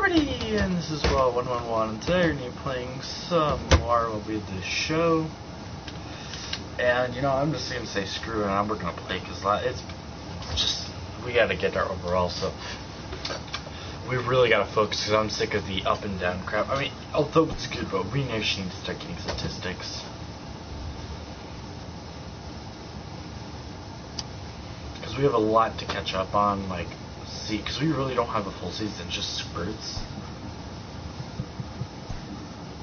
Morty, and this is Raw 111, and today we're going to be playing some more will be the show. And you know, I'm just going to say screw it, and we're going to play because it's just, we got to get our overall, so we really got to focus because I'm sick of the up and down crap. I mean, although it's good, but we actually need to start getting statistics. Because we have a lot to catch up on, like, because we really don't have a full season, just spurts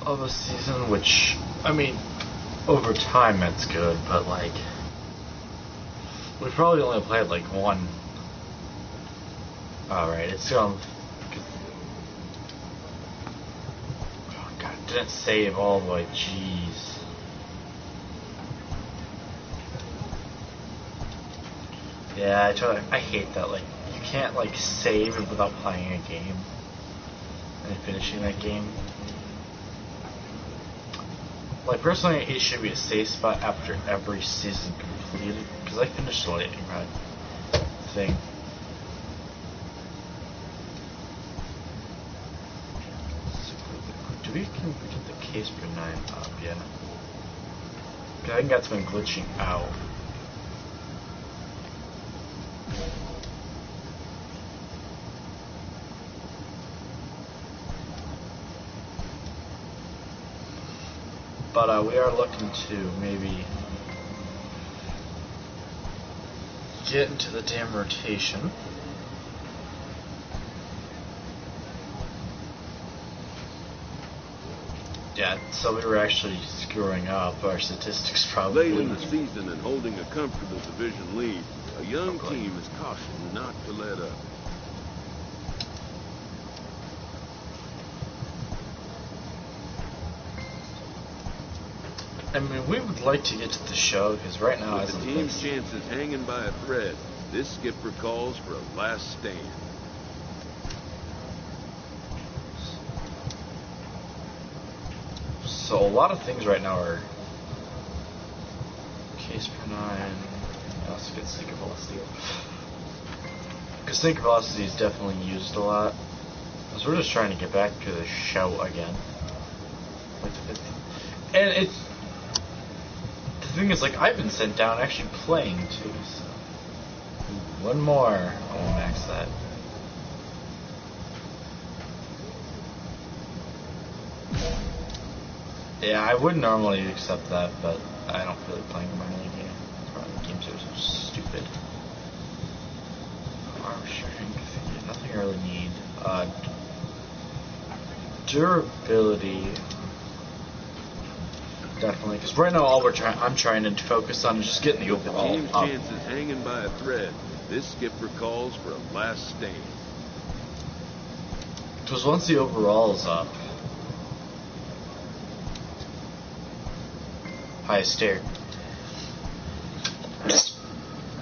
of a season, which, I mean, over time that's good, but like, we probably only played like one. Alright, it's oh god, didn't save all the way, jeez. Yeah, I hate that, like, you can't like save without playing a game and finishing that game. Like, personally, it should be a save spot after every season completed, because I finished the Lightning Rod thing. Do we can get the case per 9 up? Yeah. I think that's been glitching out. But we are looking to maybe get into the damn rotation. Yeah, so we were actually screwing up our statistics probably. Late in the season and holding a comfortable division lead, a young team is cautioned not to let up. I mean, we would like to get to the show, because right now, with the team's chances hanging by a thread, this skipper calls for a last stand. So a lot of things right now are case per 9. Let's get sinker velocity. Because sinker velocity is definitely used a lot. So we're just trying to get back to the show again. And it's, the thing is, like, I've been sent down actually playing too, so one more, I'll max that. Yeah, I would normally accept that, but I don't feel like playing a minor league game. The games are so stupid. Arm strength, nothing I really need. Durability. Definitely, because right now all I'm trying to focus on is just getting the overall team's up. chances hanging by a thread. This skipper calls for a last stand. Because once the overall is up, highest stair.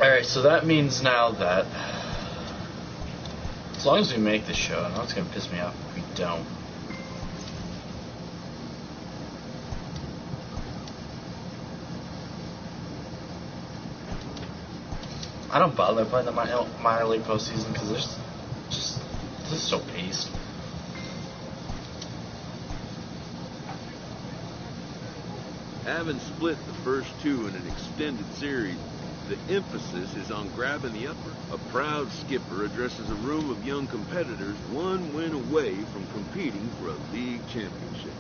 Alright, so that means now that as long as we make the show, I know it's gonna piss me off if we don't. I don't bother playing the minor league postseason because there's just, this is so paced. Having split the first two in an extended series, the emphasis is on grabbing the upper. A proud skipper addresses a room of young competitors, one win away from competing for a league championship.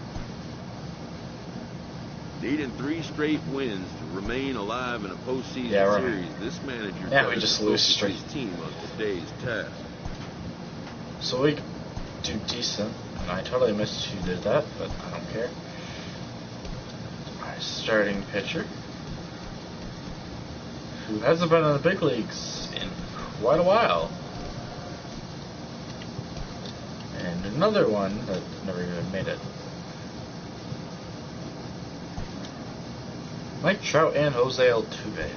Needing 3 straight wins to remain alive in a postseason series, this manager we just lose straight. His team on today's task. So we do decent, and I totally missed who did that, but I don't care. Our starting pitcher, who hasn't been in the big leagues in quite a while, and another one that never even made it. Mike Trout and Jose Altuve.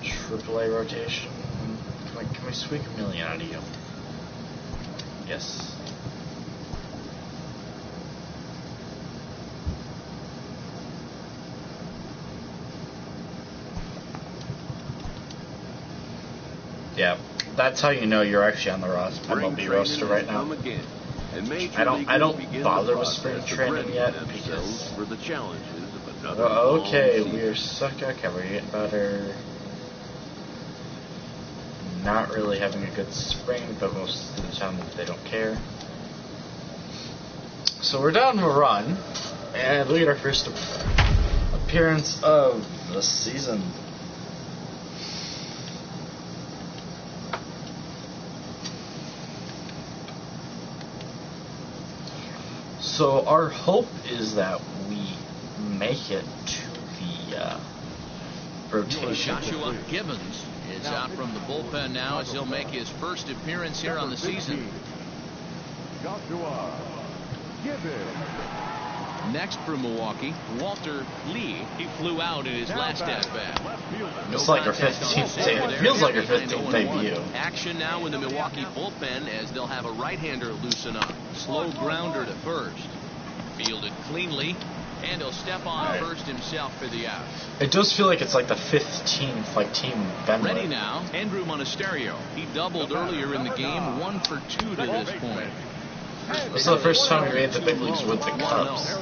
AAA rotation. Can we squeak $1 million out of you? Yes. Yeah, that's how you know you're actually on the MLB roster right now. I don't bother with spring training yet because for the challenges of another okay, we're suck. Okay, we're getting better. Not really having a good spring, but most of the time they don't care. So we're down to a run, and we get our first appearance of the season. So our hope is that we make it to the rotation. Joshua Gibbons is out from the bullpen now as he'll make his first appearance here on the season. Joshua Gibbons. Next for Milwaukee, Walter Lee. He flew out in his last at-bat. It's like our 15th debut. It feels like our 15th debut. Action now in the Milwaukee bullpen as they'll have a right-hander loosen up. Slow grounder to first. Fielded cleanly, and he'll step on first himself for the out. It does feel like it's like the 15th team Benler. Ready now, Andrew Monasterio. He doubled earlier in the game, 1 for 2 to this point. This is the first time we made the big leagues with the Cubs.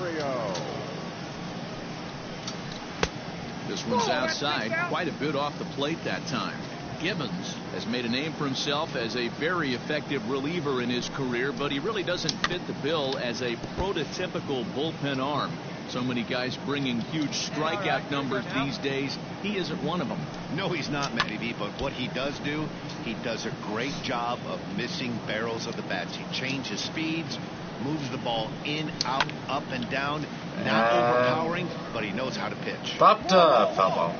This one's outside, quite a bit off the plate that time. Gibbons has made a name for himself as a very effective reliever in his career, but he really doesn't fit the bill as a prototypical bullpen arm. So many guys bringing huge strikeout numbers these days. He isn't one of them. No, he's not, Matty V, but what he does do, he does a great job of missing barrels of the bats. He changes speeds, moves the ball in, out, up, and down. Not overpowering, but he knows how to pitch. Popped up, foul ball.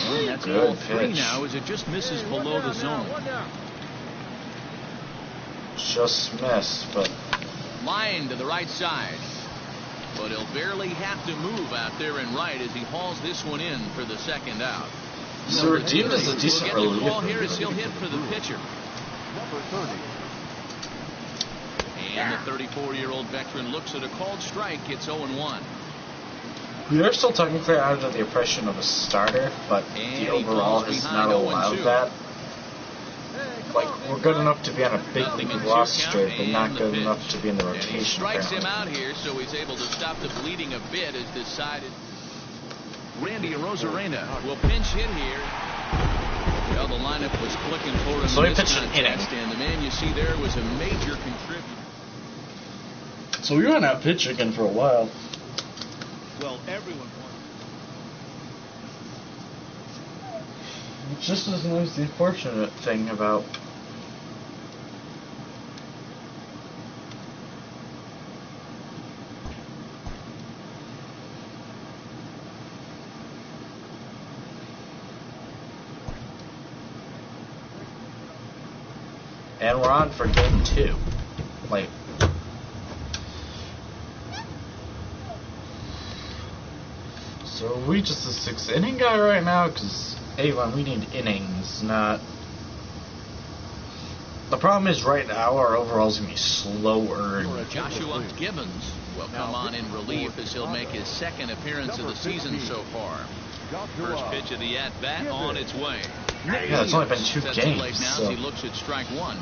And that's ball 3 now as it just misses below the zone. Just missed, but Line to the right side. But he'll barely have to move out there and right as he hauls this one in for the second out. so redeemed as a decent We'll get the call reliever. here as he'll hit for the pitcher. Number 30. And the 34-year-old veteran looks at a called strike. It's 0-1. We are still technically under the impression of a starter, but And the overall he has falls not behind allowed 0-2. that. Like, we're good enough to be on a big league 0-2 roster, count but and not the good pitch. enough to be in the And he rotation. strikes him apparently. out here, so he's able to stop the bleeding a bit as decided. Randy Arozarena will pinch hit here. Well, the lineup was clicking for him So in he this pitched an inning. contest, and the man you see there was a major contributor. So we went out pitch again for a while. Well, everyone It just isn't always the unfortunate thing about and we're on for game 2. Like, so are we just a 6th inning guy right now? Because Avon, we need innings, not. The problem is right now our overall's gonna be slower. Joshua Gibbons will come on in relief as he'll make his second appearance of the season so far. First pitch of the at-bat on its way. Yeah, it's only been 2 Sets the plate games. now So. as he looks at strike 1.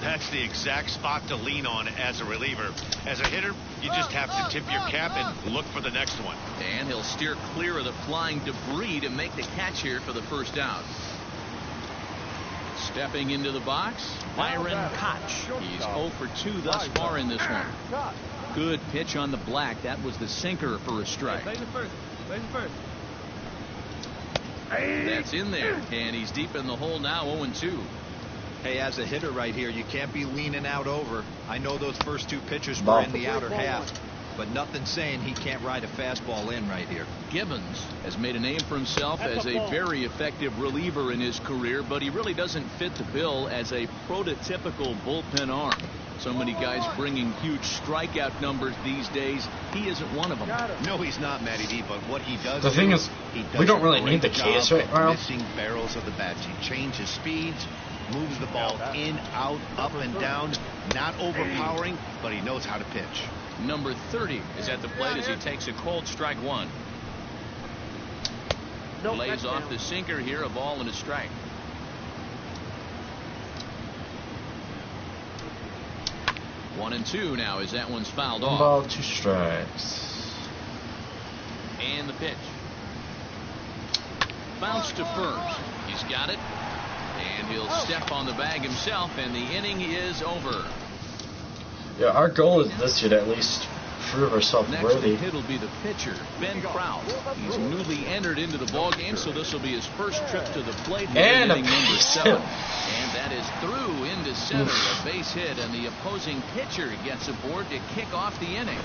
That's the exact spot to lean on as a reliever. As a hitter, you just have to tip your cap and look for the next one. And he'll steer clear of the flying debris to make the catch here for the first out. Stepping into the box, Byron Koch. He's 0 for 2 thus far in this one. Good pitch on the black. That was the sinker for a strike. That's in there, and he's deep in the hole now, 0-2. Hey, as a hitter right here, you can't be leaning out over. I know those first 2 pitches were Ball. in the outer half, but nothing saying he can't ride a fastball in right here. Gibbons has made a name for himself as a very effective reliever in his career, but he really doesn't fit the bill as a prototypical bullpen arm. So many guys bringing huge strikeout numbers these days. He isn't one of them. No, he's not, Matty V, but what he does The thing do, is, he does we don't a really great need the job Ks right of now. missing barrels of the bats. He changes speeds, moves the ball in, out, up, and down. Not overpowering, but he knows how to pitch. Number 30 is at the plate as he takes a cold strike 1. Lays off the sinker here, a ball and a strike. One and two now as that one's fouled off. 1 ball, 2 strikes. And the pitch. Bounce to first. He's got it. And he'll step on the bag himself, and the inning is over. Yeah, our goal is this year to at least prove ourselves Next worthy. to hit will be the pitcher, Ben Krause. He's newly entered into the ball game, so this will be his first trip to the plate. And a inning number base 7. hit. And that is through into center, a base hit, and the opposing pitcher gets aboard to kick off the inning.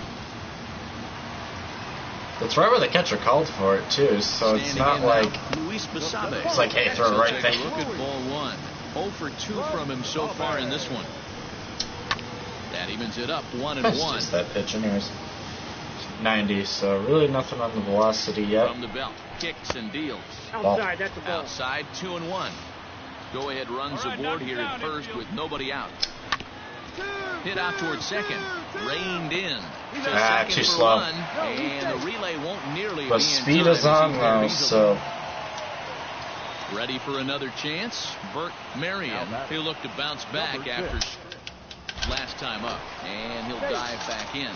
That's right where the catcher called for it too, so it's not like Luis Basabe. it's like, hey, throw it right Take a there. look at ball 1. 0 for 2 from him so far in this one. That evens it up 1 and That's 1. just that pitch, anyways. 90, so really nothing on the velocity yet. From the belt, kicks and deals. Outside, that's a ball. Outside, 2 and 1. Go ahead runs aboard here at first with nobody out. Hit out towards second. Reined in. To second too for slow. 1, and the relay won't nearly But be in speed time is as he on buried though, the so ready for another chance. Bert Marion. He'll look to bounce back after last time up, and he'll dive back in.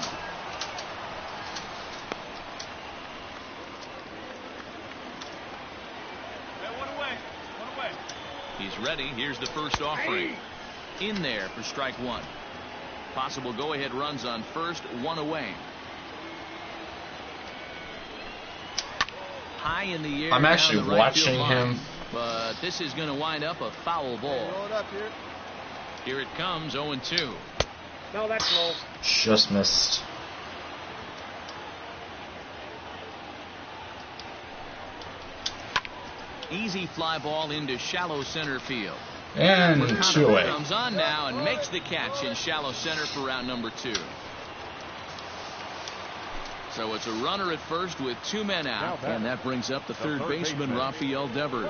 He's ready. Here's the first offering. In there for strike 1. Possible go-ahead runs on first, 1 away. High in the air. I'm actually down the right field watching line. him. But this is going to wind up a foul ball. Here it comes, 0-2. No, that's low. just missed. Easy fly ball into shallow center field. And Mercado 2 away. comes on now and makes the catch in shallow center for round number 2. So it's a runner at first with 2 men out, and that brings up the third baseman, Rafael Devers.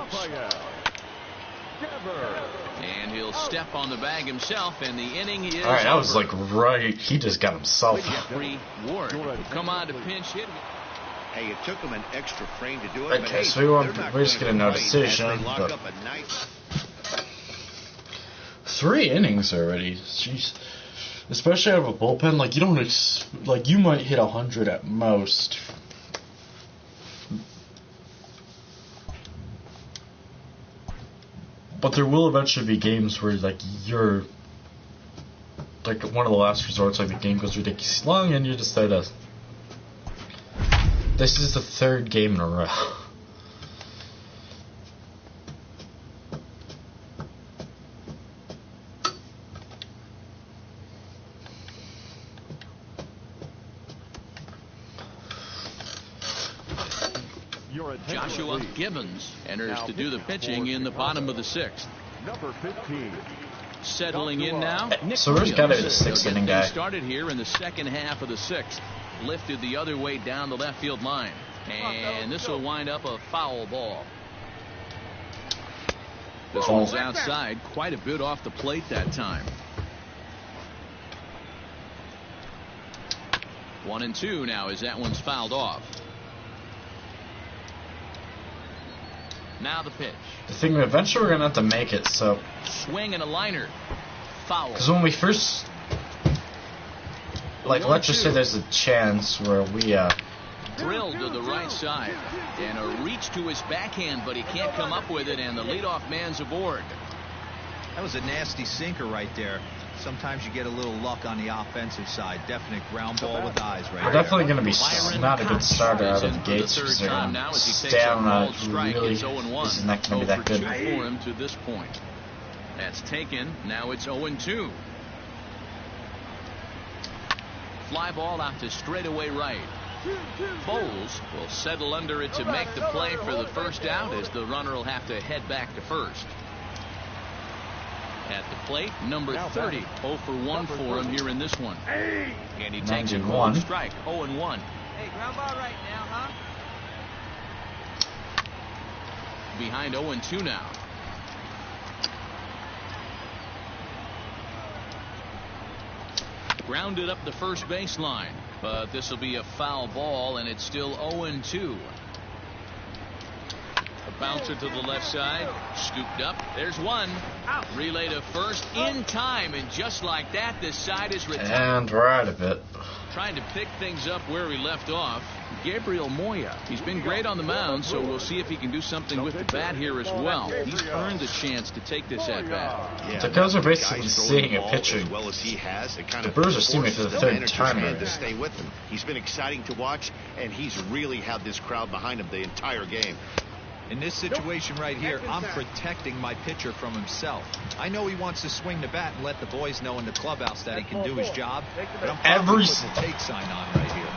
And he'll step on the bag himself, and the inning is All right, that was over. like right. He just got himself. Jeffrey Ward will come on to pinch hit. Hey, it took them an extra frame to do it. Okay, but hey, so we won't- they're not we're just gonna getting no complain as they decision, lock but- up a nice 3 innings already. Jeez. Especially out of a bullpen, like you don't like you might hit 100 at most. But there will eventually be games where like you're like one of the last resorts, like the game goes ridiculously long and you decide to. This is the 3rd game in a row. Joshua Gibbons enters to do the pitching in the bottom of the 6th. Number 15. Settling in now, Nick So where's gotta be the Williams. 6th He'll get inning things guy? started here in the second half of the 6th. Lifted the other way down the left field line. And this will wind up a foul ball. This one's outside, quite a bit off the plate that time. 1-2 now as that one's fouled off. Now the pitch. The thing, eventually we're gonna have to make it. So, Swing and a liner. Foul. because when we first, like, let's just say there's a chance where we Drilled to the right side. And a reach to his backhand, but he can't come up with it, and the leadoff man's aboard. That was a nasty sinker right there. Sometimes you get a little luck on the offensive side. Definite ground ball with eyes right we're there. definitely going to be Byron not a good Cox starter out is of in the for the gates third because they're time going now to as he takes stay a on ball that. strike. Really, It's 0-1. this is not going to be 0 that for good. 2 for him to this point. That's taken. Now it's 0-2. Fly ball out to straightaway right. Bowles will settle under it to make the play for the first out as the runner will have to head back to first. At the plate, number 30. 0 for 1 for him here in this one. And he takes a 91. cold strike. 0-1. Hey, ground ball right now, huh? Behind 0-2 now. Grounded up the first baseline, but this will be a foul ball, and it's still 0-2. Bouncer to the left side. Scooped up. There's one. Relay to first in time. And just like that, this side is retired. And we're out of it. Trying to pick things up where we left off. Gabriel Moya. He's been great on the mound, so we'll see if he can do something with the bat here as well. He's earned the chance to take this at bat. The Cubs are basically seeing a pitcher. As well as he has, it kind The of Brewers are seeing it for the third manager's time hand already. to stay with him. He's been exciting to watch, and he's really had this crowd behind him the entire game. In this situation right here, I'm protecting my pitcher from himself. I know he wants to swing the bat and let the boys know in the clubhouse that he can do his job, but I'm probably putting the take sign on right here.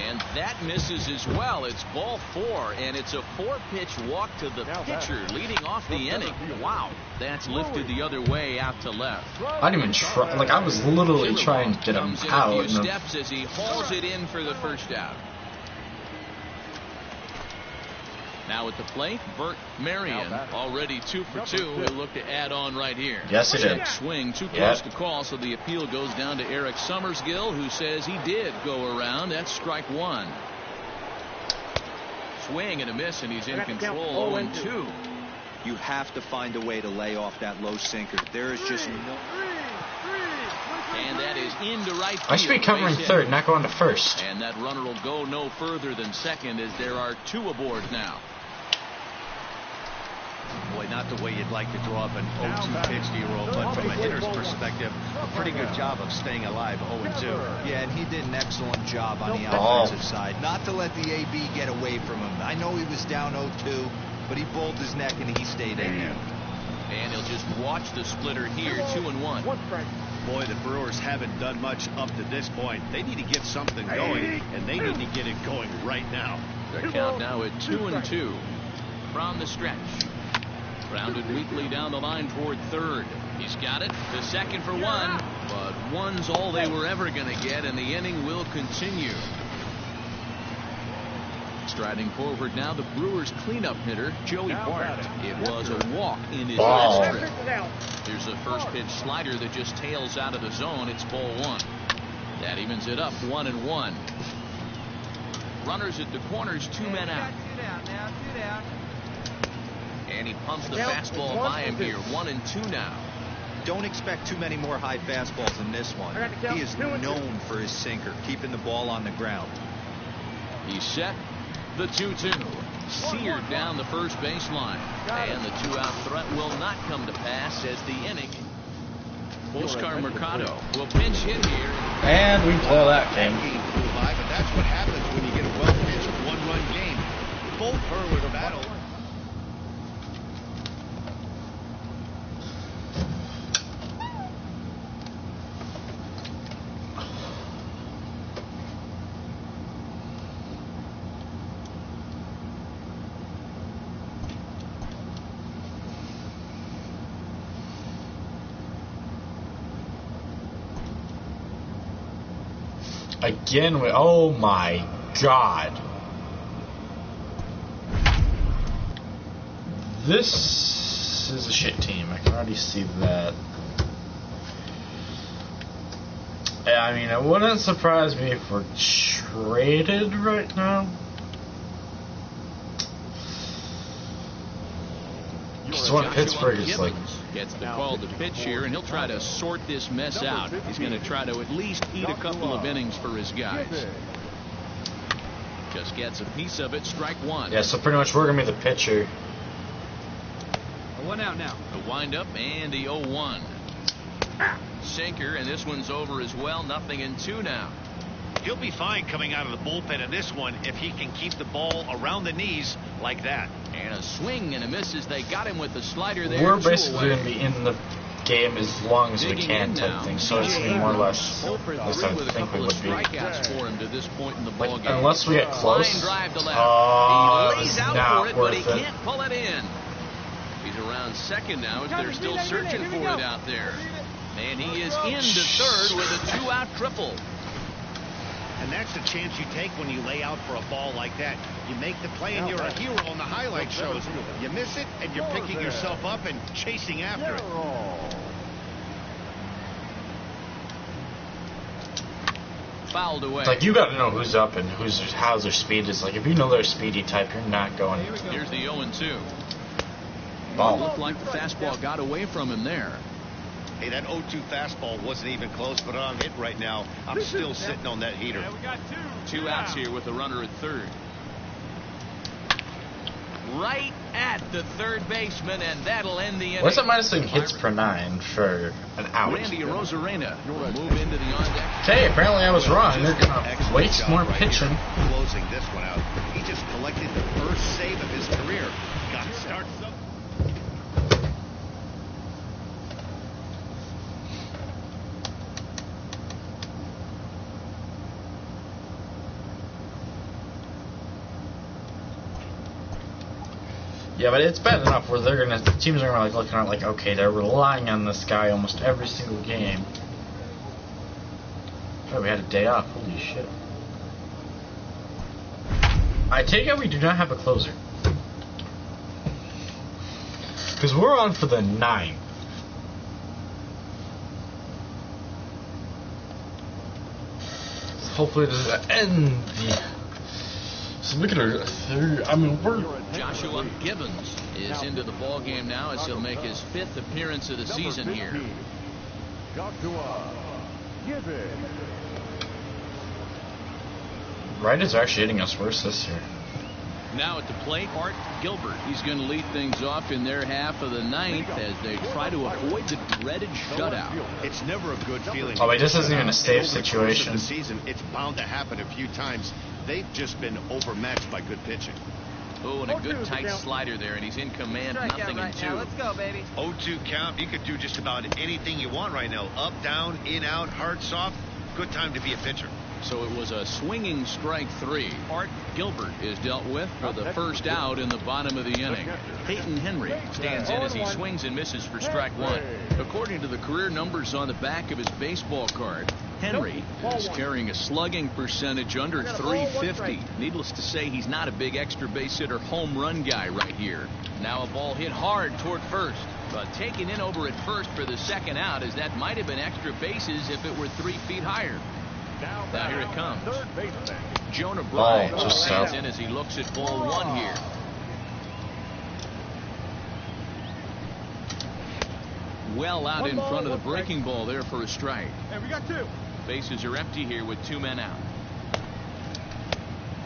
And that misses as well. It's ball 4, and it's a 4-pitch walk to the pitcher leading off the inning. Wow, that's lifted the other way out to left. I didn't even try. Like, I was literally trying to get him Comes in out. a few And steps as he hauls it in for the first out. Now at the plate, Bert Marion, already 2 for 2. He'll look to add on right here. Yes, he did. Check swing, too close to call, so the appeal goes down to Eric Summersgill, who says he did go around. That's strike 1. Swing and a miss, and he's in control. 0-2. You have to find a way to lay off that low sinker. There is just no... And that is into right field. I should be covering Base hit. third, not going to first. And that runner will go no further than second as there are 2 aboard now. Boy, not the way you'd like to draw up an 0-2 pitch to your old, but from a hitter's perspective, a pretty good job of staying alive 0-2. Yeah, and he did an excellent job on the Ball. offensive side. Not to let the AB get away from him. I know he was down 0-2, but he bowled his neck and he stayed in there. And he'll just watch the splitter here, 2-1. Boy, the Brewers haven't done much up to this point. They need to get something going, and they need to get it going right now. The count now at 2-2 from the stretch. Grounded weakly down the line toward third. He's got it to second for 1, but 1's all they were ever going to get, and the inning will continue. Striding forward now, the Brewers' cleanup hitter, Joey Bart. It was a walk in his Ball. last trip. Here's a first pitch slider that just tails out of the zone. It's ball 1. That evens it up 1-1. Runners at the corners, 2 men out. And he pumps the fastball by him here. 1-2 now. Don't expect too many more high fastballs in this one. He is known for his sinker, keeping the ball on the ground. He's set. The 2-2. Seared down the first baseline. And the 2-out threat will not come to pass as the inning. Oscar Mercado will pinch hit here. And we blow that game. Game flew by, but that's what happens when you get a well-pitched 1-run game. Both early to battle. Again, oh my God. This is a shit team. I can already see that. I mean, it wouldn't surprise me if we're traded right now. Just one Pittsburgh is like... Gets the call to pitch here, and he'll try to sort this mess out. He's going to try to at least eat a couple of innings for his guys. Just gets a piece of it, strike 1. Yeah, so pretty much we're going to be the pitcher. 1 out now. The windup and the 0-1. Sinker, and this one's over as well. 0-2 now. He'll be fine coming out of the bullpen in this one if he can keep the ball around the knees like that. And a swing and a miss as they got him with the slider there. We're 2 basically away. going to be in the game as long as we Digging can in type now. thing. So it's going to be more or less, at least I with a think we couple of would be. strikeouts for him to this point in the ball Like, game. unless we get close, Line drive to left. it He lays was out not for it, but he worth it. can't pull it in. He's around second now as they're still searching for it out there. And he is into third with a 2-out triple. And that's the chance you take when you lay out for a ball like that. You make the play and you're a hero on the highlight shows. You miss it and you're picking yourself up and chasing after it. fouled away. It's like you got to know who's up and how their speed is. Like if you know they're a speedy type, you're not going. Here's the 0-2. Ball. Looked like the fastball got away from him there. Hey, that 0-2 fastball wasn't even close, but on hit right now. I'm still sitting on that heater. Yeah, we got Two outs here with a runner at third. Right at the third baseman, and that'll end the inning. What's the minus in hits per 9 for an out? Randy Arozarena will move into the on-deck. Okay, apparently I was wrong. They're going to waste more pitching. Closing this one out. He just collected the first save of his career. Got to start something. Yeah, but it's bad enough where the teams are gonna like looking at like, okay, they're relying on this guy almost every single game. Oh, we had a day off. Holy shit! I take it we do not have a closer because we're on for the 9th. Hopefully, this is the end. So look at our third. I mean, we're. Joshua Gibbons is into the ball game now as he'll make his 5th appearance of the season here. Joshua Gibbons. Riders are actually hitting us worse this year. Now at the plate, Art Gilbert. He's going to lead things off in their half of the 9th as they try to avoid the dreaded shutout. It's never a good feeling. Oh, wait, this isn't even a safe situation. The season, it's bound to happen a few times. They've just been overmatched by good pitching. Oh, and a good tight slider there, and he's in command, nothing in 2. Let's go, baby. 0-2 count. You could do just about anything you want right now. Up, down, in, out, hard, soft. Good time to be a pitcher. So it was a swinging strike 3. Art Gilbert is dealt with for the first out in the bottom of the inning. Peyton Henry stands in as he swings and misses for strike 1. According to the career numbers on the back of his baseball card, Henry is carrying a slugging percentage under 350. Needless to say, he's not a big extra base hitter home run guy right here. Now a ball hit hard toward first, but taken in over at first for the second out, as that might have been extra bases if it were 3 feet higher. Now here it comes. Jonah Bryan stands in as he looks at ball 1 here. Well out in front of the breaking ball there for a strike. Hey, we got 2. Bases are empty here with 2 men out.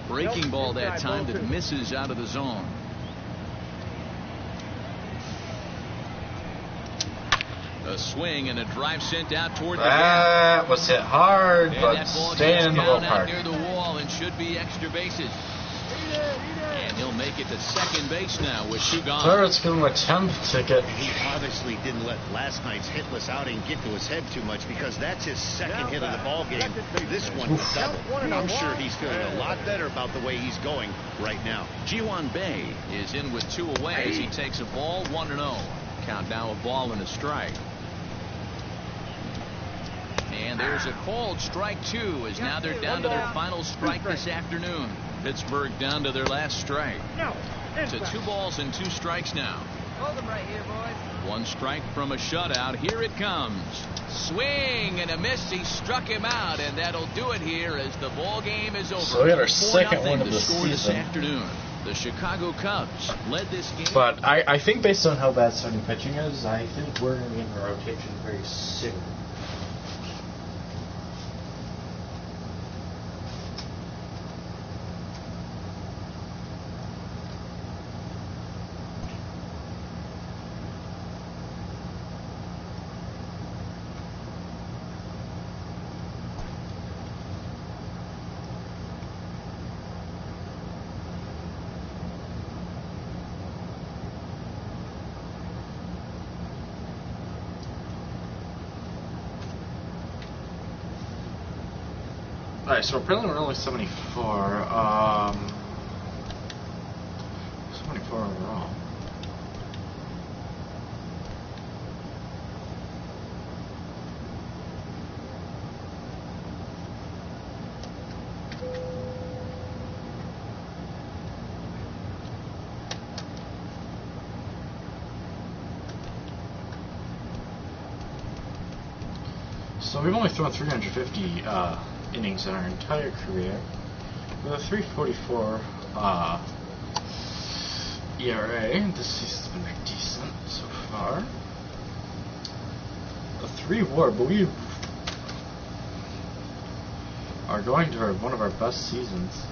Breaking ball that time that misses out of the zone. A swing and a drive sent out toward the That was hit hard, and but that ball staying in the down ballpark. out near the wall and should be extra bases. And he'll make it to second base now with 2 gone. Third's give him a 10th ticket. He obviously didn't let last night's hitless outing get to his head too much because that's his second hit of the ball game. This one was double. I'm sure he's feeling a lot better about the way he's going right now. Ji-hwan Bae is in with 2 away as he takes a ball, 1-0. Count now a ball and a strike. And there's a called strike 2 as now they're down to their final strike this afternoon. Pittsburgh down to their last strike. To 2 balls and 2 strikes now. Hold them right here, boys. 1 strike from a shutout. Here it comes. Swing and a miss. He struck him out, and that'll do it here as the ball game is over. So we had our second one of the score this season. afternoon. The Chicago Cubs led this game. But I think based on how bad starting pitching is, I think we're going to be in the rotation very soon. Alright, so apparently we're only 74. 74 overall. So we've only thrown 350 innings in our entire career, with a 3.44 ERA. This season's been decent so far. A 3 WAR, but we are going to one of our best seasons.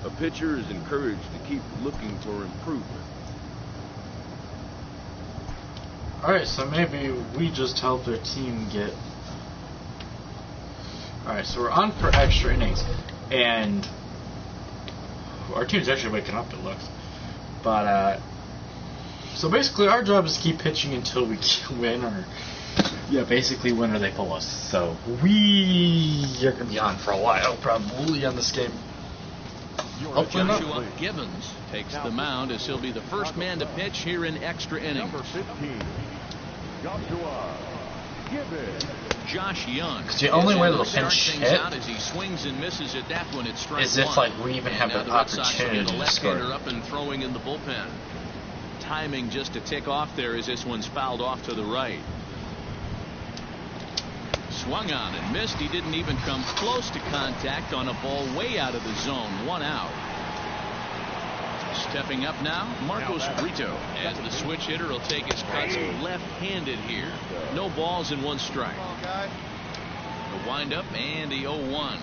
A pitcher is encouraged to keep looking for improvement. Alright, so maybe we just helped our team get... Alright, so we're on for extra innings, and our team's actually waking up, it looks. But, so basically our job is to keep pitching until we win, or... Yeah, basically win or they pull us. So, we are going to be on for a while, probably, on this game. Hopefully not. Joshua Gibbons takes the mound as he'll be the first man to pitch here in extra innings. Number 15, Joshua Gibbons. Josh Young. The only way they'll start pinch things hit out as he swings and misses at that one at strike is if one. like we even have And the now Red Sox will opportunity get a to score. left-hander up and throwing in the bullpen. Timing just to tick off there as this one's fouled off to the right. Swung on and missed. He didn't even come close to contact on a ball way out of the zone. 1 out. Stepping up now, Marcos Brito, as the switch hitter will take his cuts left-handed here. No balls and 1 strike. The windup and the 0-1.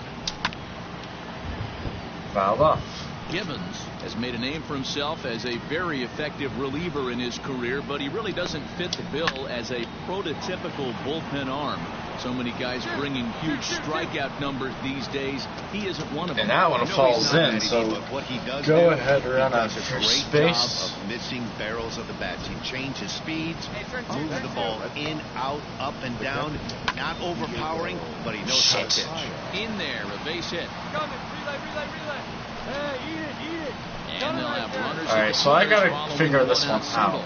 Fouled off. Gibbons has made a name for himself as a very effective reliever in his career, but he really doesn't fit the bill as a prototypical bullpen arm. So many guys bringing huge strikeout numbers these days. He isn't one of them. And that one falls in, so what he does go do, ahead, run he out does a for great space. job of missing barrels of the bats. He changes speeds, moves the ball in, out, up, and down. Not overpowering, but he knows how to pitch. In there, a base hit. Relay. Hey, eat it. And they'll have runners. All right, so I gotta figure this one out.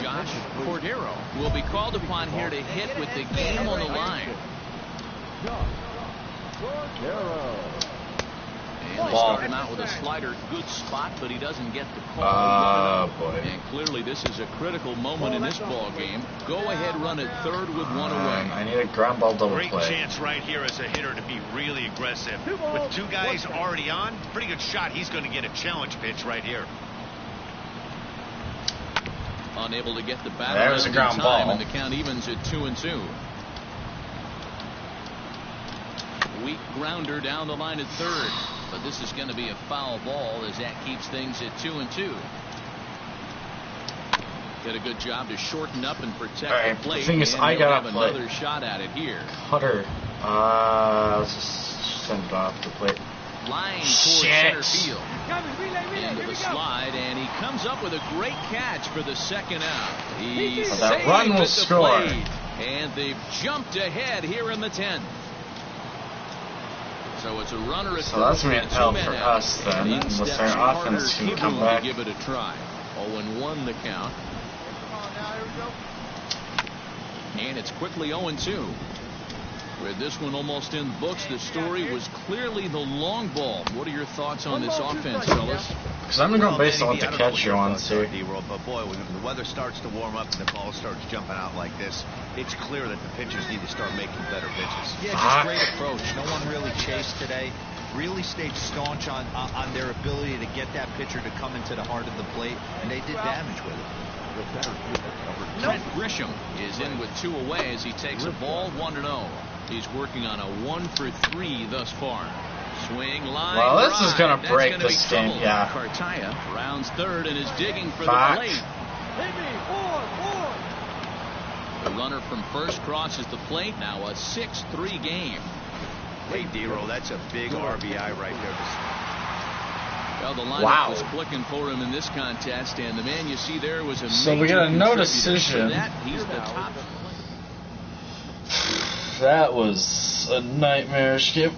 Josh Cordero will be called upon here to hit with the game on the line. And they start him out with a slider, good spot, but he doesn't get the call. Oh boy. And clearly this is a critical moment in this ball game. Go ahead, run at third with 1 away. I need a ground ball double Great play. chance right here as a hitter to be really aggressive. With 2 guys already on, pretty good shot. He's going to get a challenge pitch right here. Unable to get the bat There's around a ground in time, ball. and the count evens at 2-2. Weak grounder down the line at third, but this is going to be a foul ball as that keeps things at 2-2. Did a good job to shorten up and protect Alright, the plate. the thing is, and I they'll gotta have play. another shot at it here. Cutter. Let's just send it off the plate. Line towards Shit. center field. Into the slide, and he comes up with a great catch for the second out. He's Well, that saved run will at the score. plate, and they've jumped ahead here in the 10th. So it's a runner at So that's third gonna with be an L 2 men for out. us then, And in unless steps our Carter offense can Kieboom come to back. give it a try. 0-1 the count. And it's quickly 0-2. With this one almost in the books, the story was clearly the long ball. What are your thoughts on this offense, fellas? Because I'm going based on what the catcher wants here. But boy, when the weather starts to warm up and the ball starts jumping out like this, it's clear that the pitchers need to start making better pitches. Yeah, just great approach. No one really chased today. Really stayed staunch on their ability to get that pitcher to come into the heart of the plate, and they did damage with it. Trent Grisham is in with 2 away as he takes a ball 1-0. He's working on a 1-for-3 thus far. Swing line. Well, this is gonna That's break gonna be this game, trouble. yeah. Cartaya rounds third and is digging for Fuck. the plate. The runner from first crosses the plate. Now a 6-3 game. Hey, D-Roll, that's a big RBI right there. Well, the lineup Wow. was clicking for him in this contest, and the man you see there was a So we major got a no contributor. decision. For that, he's the top. That was a nightmarish game.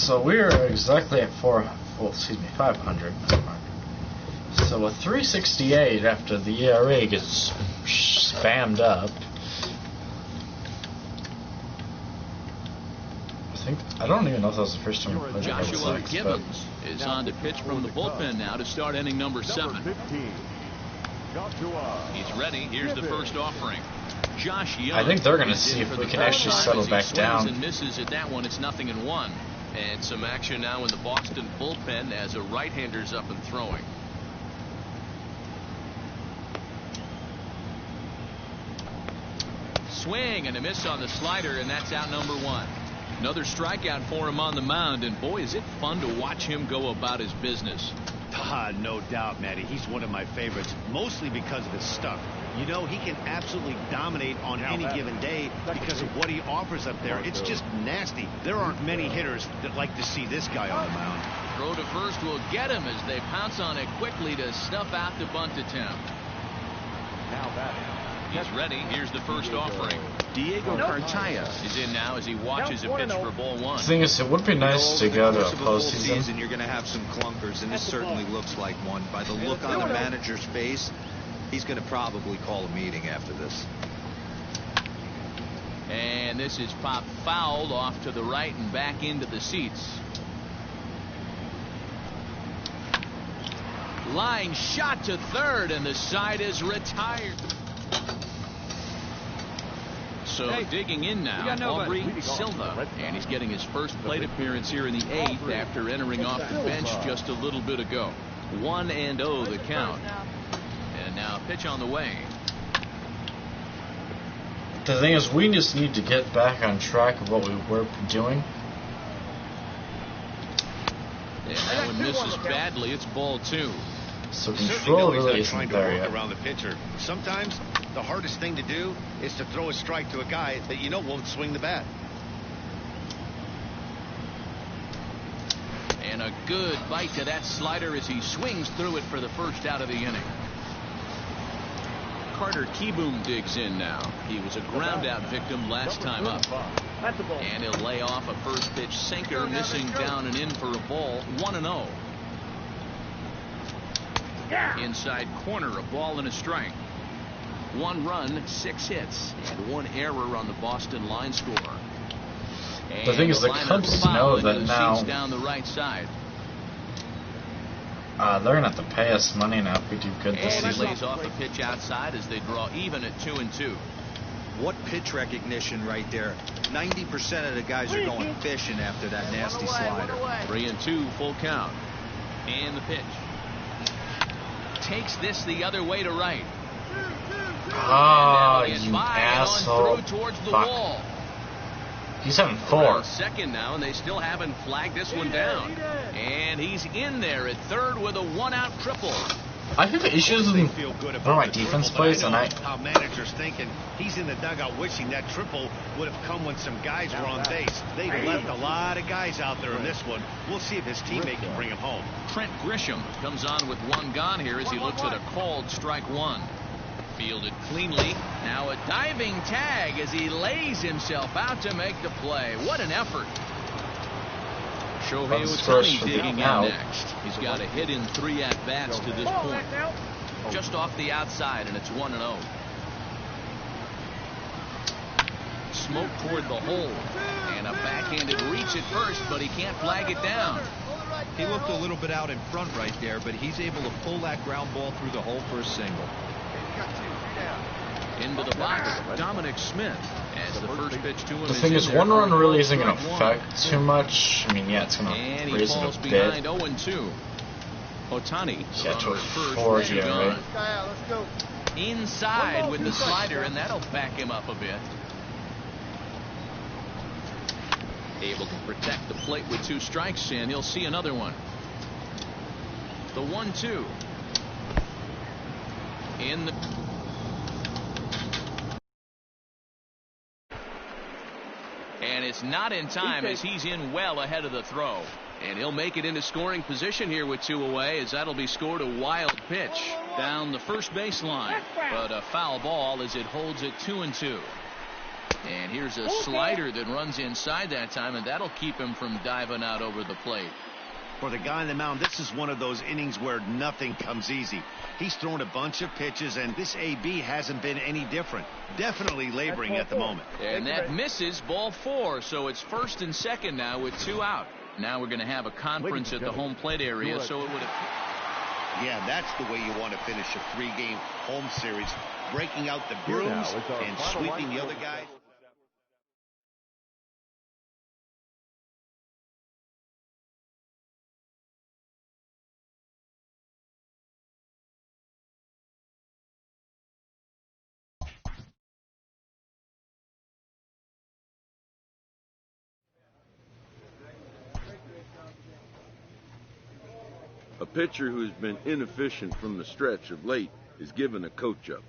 So we're exactly at 500. So with 368 after the ERA gets spammed up. I don't even know if that was the first time we played Joshua Gibbons is on to pitch from the bullpen now to start inning number 7. 15. Joshua. He's ready. Here's the first offering. Josh Young. I think they're going to see if we can actually settle back down. And misses at that one. It's 0-1. And some action now in the Boston bullpen as a right-hander's up and throwing. Swing and a miss on the slider, and that's out number 1. Another strikeout for him on the mound, and boy, is it fun to watch him go about his business. No doubt, Matty. He's one of my favorites, mostly because of his stuff. You know, he can absolutely dominate on any given day because of what he offers up there. It's just nasty. There aren't many hitters that like to see this guy on the mound. Throw to first will get him as they pounce on it quickly to snuff out the bunt attempt. Now batting. He's ready. Here's the first offering. Diego Cartaya is in now as he watches a pitch for ball 1. The thing is, it would be nice to go to a postseason. You're going to have some clunkers, and this certainly looks like one. By the look on the manager's face, he's going to probably call a meeting after this. And this is popped fouled off to the right and back into the seats. Line shot to third, and the side is retired. So digging in now, Aubrey Silva, and he's getting his first plate appearance here in the 8th after entering off the bench just a little bit ago. 1-0 the count. And now pitch on the way. The thing is, we just need to get back on track of what we were doing. And that one misses badly. It's ball 2. So control really isn't trying to there work yet. around the pitcher. Sometimes the hardest thing to do is to throw a strike to a guy that you know won't swing the bat. And a good bite to that slider as he swings through it for the first out of the inning. Carter Kieboom digs in now. He was a ground out victim last time up. And he'll lay off a first pitch sinker, missing down and in for a ball. 1-0. Inside corner, a ball and a strike. 1 run, 6 hits, and 1 error on the Boston line score. And the thing is, the Cubs know that now down the right side. they're gonna have to pay us money now if we do good this And he season. lays off a pitch outside as they draw even at 2-2. What pitch recognition right there. 90% of the guys are going fishing after that nasty slider. 3-2, full count. And the pitch. Takes this the other way to right. Ah, And you by asshole. on through towards the Fuck. wall. He's having 4. Around second now, and they still haven't flagged this one down. And he's in there at third with a 1-out triple. I have issues with where my defense plays, and how managers thinking. He's in the dugout wishing that triple would have come when some guys were on base. They left a lot of guys out there in this one. We'll see if his teammate can bring him home. Trent Grisham comes on with 1 gone here as he looks at a called strike 1. Fielded cleanly. Now a diving tag as he lays himself out to make the play. What an effort. Shohei Ohtani digging in next. He's got a hit in 3 at-bats to this point. Just off the outside, and it's 1-0. Smoke toward the hole. And a backhanded reach at first, but he can't flag it down. He looked a little bit out in front right there, but he's able to pull that ground ball through the hole for a single. Into the box, Dominic Smith, as the first pitch to him. The thing is, 1 run really isn't going to affect too much. I mean, yeah, it's going to raise it a bit. 0-2. Ohtani Yeah, to a 4 ERA. Inside with the slider, and that'll back him up a bit. Able to protect the plate with 2 strikes, and he'll see another one. The 1-2. In the and it's not in time as he's in well ahead of the throw. And he'll make it into scoring position here with 2 away, as that'll be scored. A wild pitch down the first baseline, but a foul ball as it holds it 2-2. And here's a slider that runs inside that time, and that'll keep him from diving out over the plate. For the guy on the mound, this is one of those innings where nothing comes easy. He's thrown a bunch of pitches, and this AB hasn't been any different. Definitely laboring at the moment. And that misses, ball 4, so it's first and second now with 2 out. Now we're going to have a conference at the home plate area, so it would have... Yeah, that's the way you want to finish a 3-game home series. Breaking out the brooms and sweeping the other guys. A pitcher who's been inefficient from the stretch of late is given a coach up.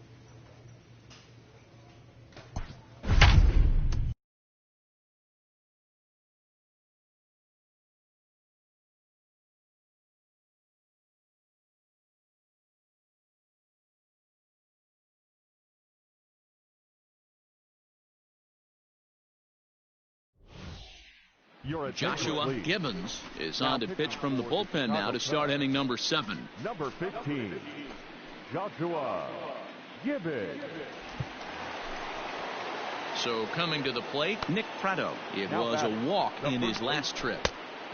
Joshua Gibbons is on to pitch from the bullpen now to start inning number 7. Number 15, Joshua Gibbons. So coming to the plate, Nick Pratto. It was a walk in his last trip.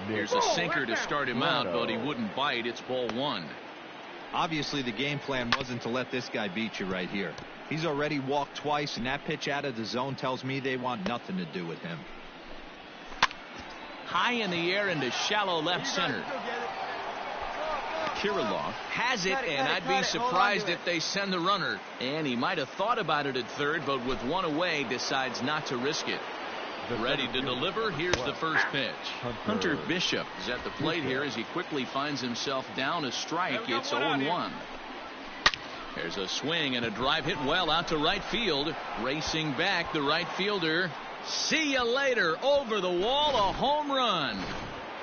Here's a sinker to start him out, but he wouldn't bite. It's ball 1. Obviously, the game plan wasn't to let this guy beat you right here. He's already walked twice, and that pitch out of the zone tells me they want nothing to do with him. High in the air into shallow left center. Kirilloff has it, and I'd be surprised if they send the runner. And he might have thought about it at third, but with one away, decides not to risk it. Ready to deliver. Here's the first pitch. Hunter Bishop is at the plate here as he quickly finds himself down a strike. It's 0-1. There's a swing and a drive hit well out to right field. Racing back, the right fielder. See you later. Over the wall, a home run.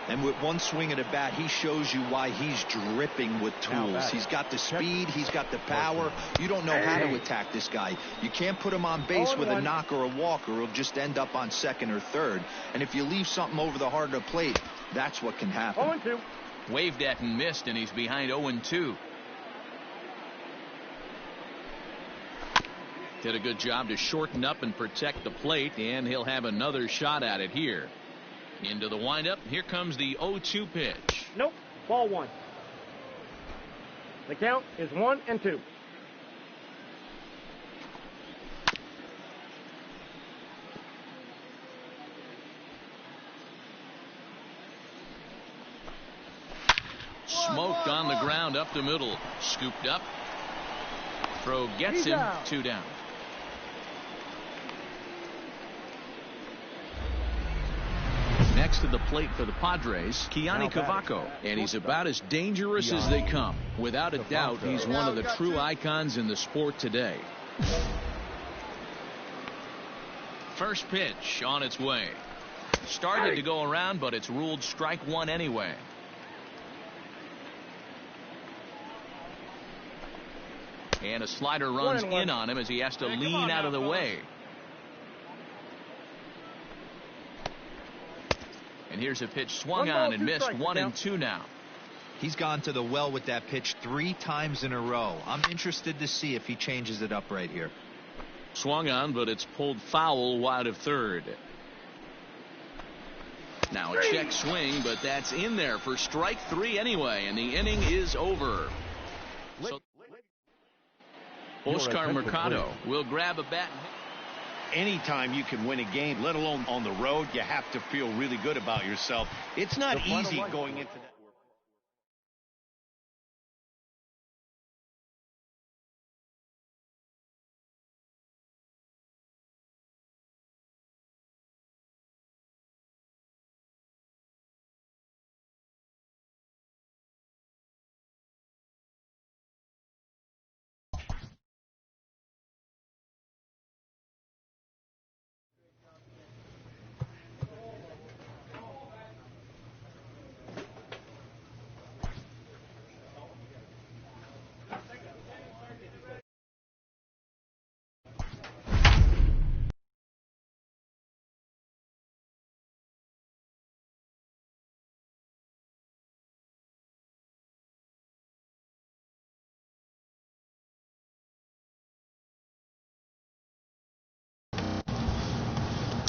And with one swing of the bat, he shows you why he's dripping with tools. He's got the speed. He's got the power. You don't know how to attack this guy. You can't put him on base with a knock or a walk, or he'll just end up on second or third. And if you leave something over the heart of the plate, that's what can happen. 0-2. Waved at and missed, and he's behind 0-2. Did a good job to shorten up and protect the plate, and he'll have another shot at it here. Into the windup. Here comes the 0-2 pitch. Nope. Ball 1. The count is 1-2. Smoked on the ground up the middle. Scooped up. Throw gets him. 2 down. Next to the plate for the Padres, Keani Cavaco, and he's about as dangerous as they come. Without a doubt, he's one of the true icons in the sport today. First pitch on its way. Started to go around, but it's ruled strike 1 anyway. And a slider runs in on him as he has to lean out of the way. And here's a pitch swung on and missed. 1-2 now. He's gone to the well with that pitch 3 times in a row. I'm interested to see if he changes it up right here. Swung on, but it's pulled foul wide of third. Now a check swing, but that's in there for strike 3 anyway, and the inning is over. So Oscar Mercado will grab a bat. Anytime you can win a game, let alone on the road, you have to feel really good about yourself. It's not easy going into that.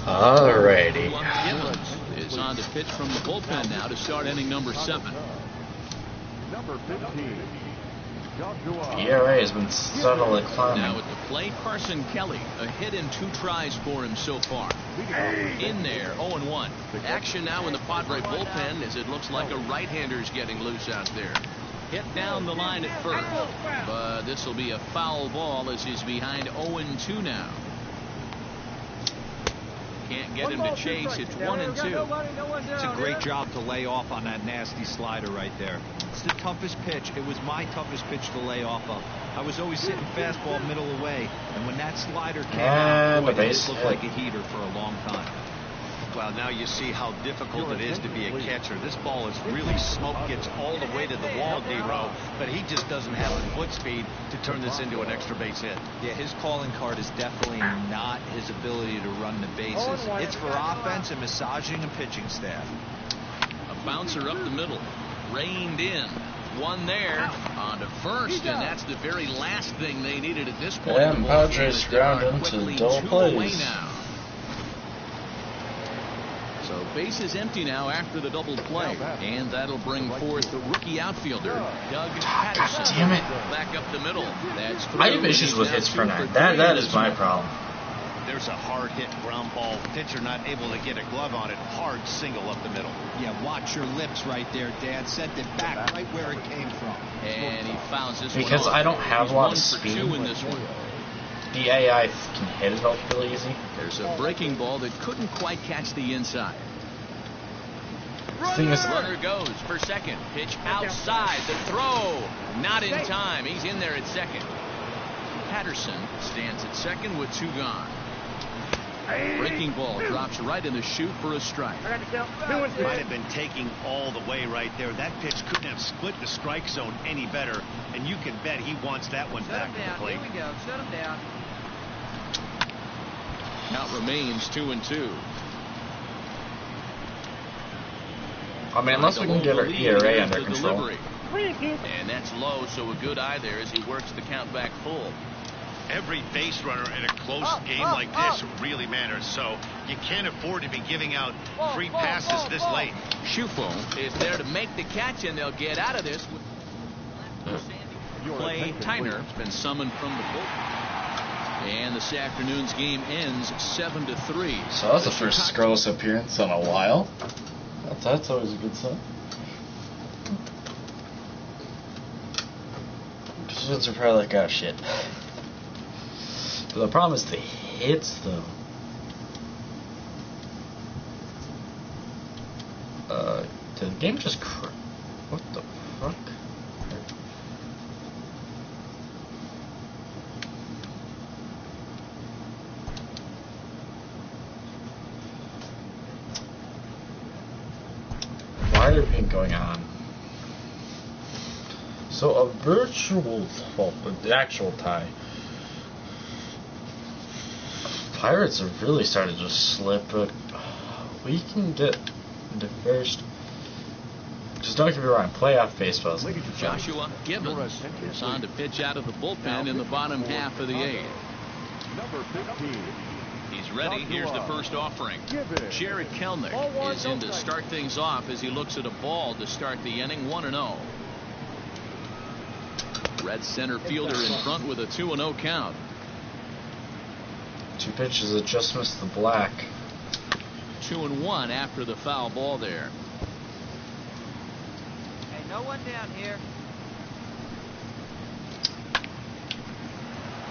Alrighty. Gibbons is on to pitch from the bullpen now to start inning number 7. Number 15, Joshua. ERA has been steadily climbing. Now at the plate, Carson Kelly. A hit in 2 tries for him so far. In there, 0-1. Action now in the Padre bullpen as it looks like a right-hander's getting loose out there. Hit down the line at first, but this will be a foul ball as he's behind 0-2 now. Can't get him to chase. It's 1-2. It's a great job to lay off on that nasty slider right there. It's the toughest pitch. It was my toughest pitch to lay off of. I was always sitting fastball middle away, and when that slider came out, boy, it looked like a heater for a long time. Well, now you see how difficult it is to be a catcher. This ball is really smoke, gets all the way to the wall, D-Row, but he just doesn't have the foot speed to turn this into an extra base hit. Yeah, his calling card is definitely not his ability to run the bases. It's for offense and massaging a pitching staff. A bouncer up the middle. Reined in. One there on to first, and that's the very last thing they needed at this point. And Padres ground into double plays. Now. So bases empty now after the double play, and that'll bring forth the rookie outfielder Doug Patterson. Damn it! Back up the middle. That's I have issues with hits per 9. That is my problem. There's a hard hit ground ball. Pitcher not able to get a glove on it. Hard single up the middle. Yeah, watch your lips right there, Dad. Sent it back right where it came from. And he fouls this because one. I don't have a lot of speed. 2 in this one. The AI can hit it off really easy. There's a breaking ball that couldn't quite catch the inside. Runner goes for second. Pitch outside. The throw. Not in time. He's in there at second. Patterson stands at second with 2 gone. Breaking ball drops right in the chute for a strike. Might have been taking all the way right there. That pitch couldn't have split the strike zone any better, and you can bet he wants that one back to the plate. Here we go. Shut him down. Count remains 2-2. I mean, unless we can get our ERA under control. And that's low, so a good eye there as he works the count back full. Every base runner in a close game like this really matters, so you can't afford to be giving out free passes this late. Schufo is there to make the catch, and they'll get out of this. Clay Tyner has been summoned from the bullpen. And this afternoon's game ends 7-3. So that's the first scoreless appearance in a while. That's always a good sign. Twins are probably like, oh shit. But the problem is the hits, though. Did the game just what the fuck? Why are everything going on? So a virtual, well, the actual tie. Pirates have really started to slip, but we can get into first. Just don't get me wrong, playoff baseball is Joshua Gibbons is on to pitch out of the bullpen in the bottom half of the 8th. Number 15. He's ready. Here's the first offering. Jared Kelnick is in to start things off as he looks at a ball to start the inning. 1-0. Red center fielder in front with a 2-0 count. 2 pitches that just missed the black. 2-1 after the foul ball there. Hey, no one down here.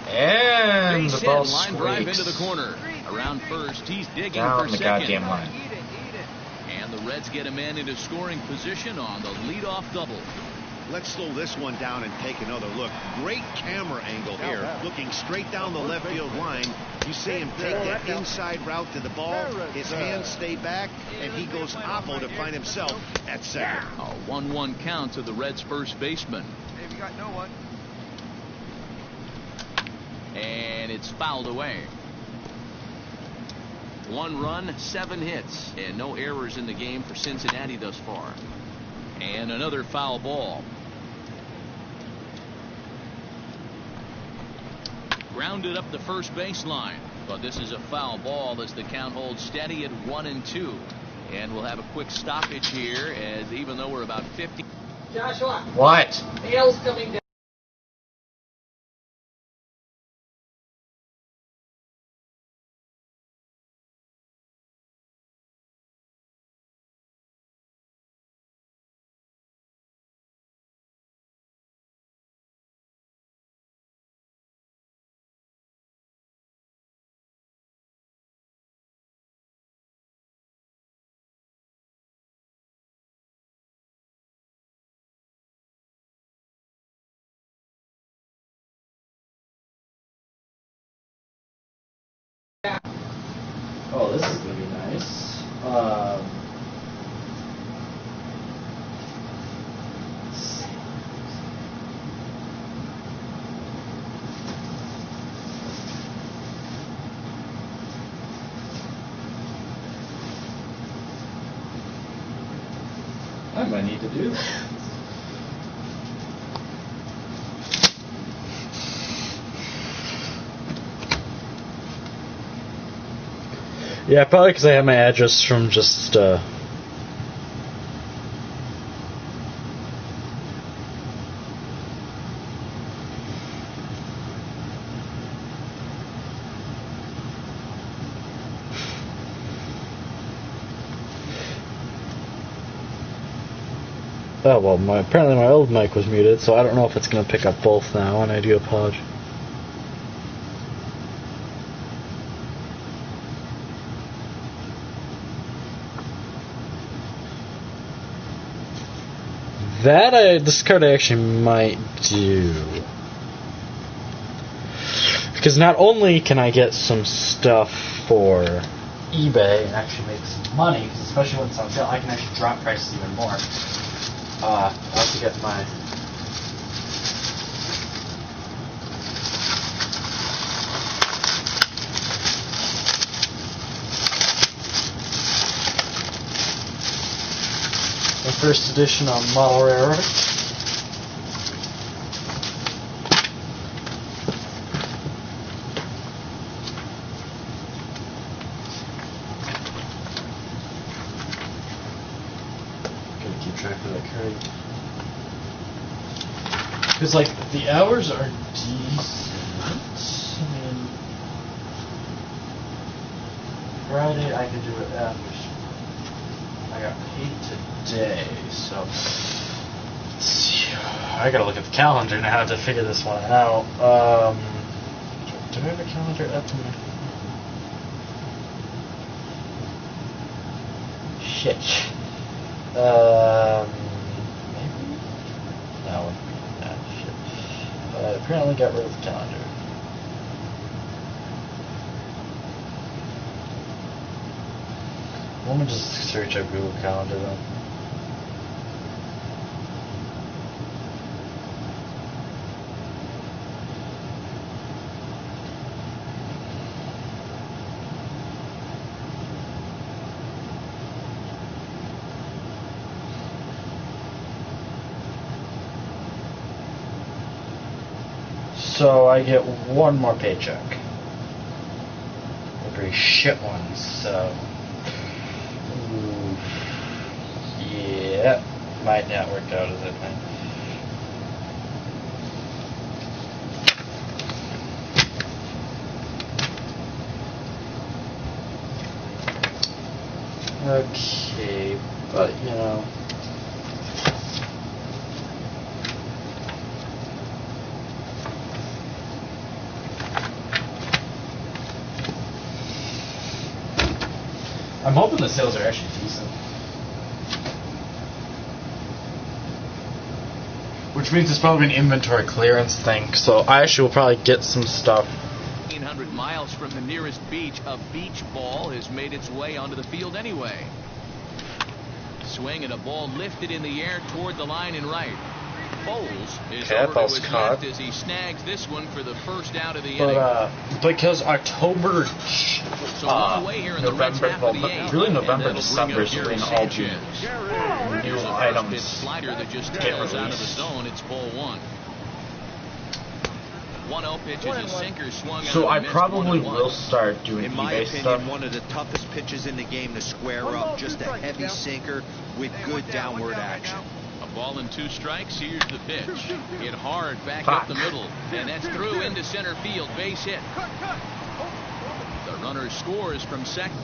And Base the ball hit, line drive squeaks into the corner. Around first, he's digging down for the second. goddamn line. Eat it. And the Reds get a man into scoring position on the leadoff double. Let's slow this one down and take another look. Great camera angle here. Looking straight down the left field line. You see him take that inside route to the ball. His hands stay back, and he goes oppo to find himself at second. A 1-1 count to the Reds' first baseman. Hey, we got no one. And it's fouled away. 1 run, 7 hits, and no errors in the game for Cincinnati thus far. And another foul ball. Grounded up the first baseline. But this is a foul ball as the count holds steady at 1-2. And we'll have a quick stoppage here, as even though we're about 50. Joshua. What? Bale's coming down. Oh, this is gonna be nice. I might need to do that. Yeah, probably because I have my address from just, oh, well, apparently my old mic was muted, so I don't know if it's going to pick up both now, and I do apologize. This card I actually might do. Because not only can I get some stuff for eBay and actually make some money, because especially when it's on sale, I can actually drop prices even more. I have to get my... first edition on Model Railroad. Gotta keep track of that card. Because, like, the hours are decent. I mean, Friday I could do it after. I got paid today, so let's see. I gotta look at the calendar now to figure this one out. Do I have a calendar up in my... Shit. Maybe? That wouldn't be that shit. I apparently got rid of the calendar. Let me just search up Google Calendar then. So I get one more paycheck. Every shit one, so... Yeah, might not work out as it might. Okay, but you know. I'm hoping the sales are actually decent. Which means it's probably an inventory clearance thing, so I actually will probably get some stuff. 1,800 miles from the nearest beach, a beach ball has made its way onto the field anyway. Swing and a ball lifted in the air toward the line and right. Bowles is over to his left as he snags this one for the first out of the inning. Because October, November, really November, December is when all the new items slider that just tails out of the zone. It's ball one. 1-0 pitch as his sinker swung So out I and missed. probably 1-1. will start doing In my eBay opinion, stuff. one of the toughest pitches in the game to square up. Just a heavy sinker with good downward action. A ball and 2 strikes. Here's the pitch. Hit hard back Fuck. up the middle. And that's through into center field. Base hit. The runner scores from second.